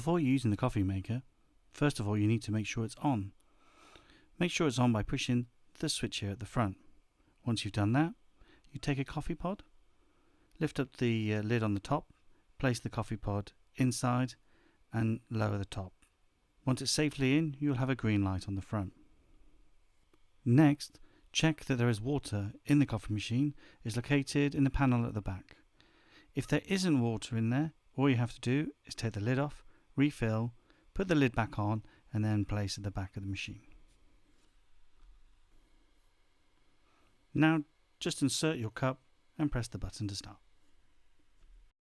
Before using the coffee maker, first of all you need to make sure it's on. Make sure it's on by pushing the switch here at the front. Once you've done that, you take a coffee pod, lift up the lid on the top, place the coffee pod inside and lower the top. Once it's safely in, you'll have a green light on the front. Next, check that there is water in the coffee machine. It's located in the panel at the back. If there isn't water in there, all you have to do is take the lid off, refill, put the lid back on and then place at the back of the machine. Now just insert your cup and press the button to start.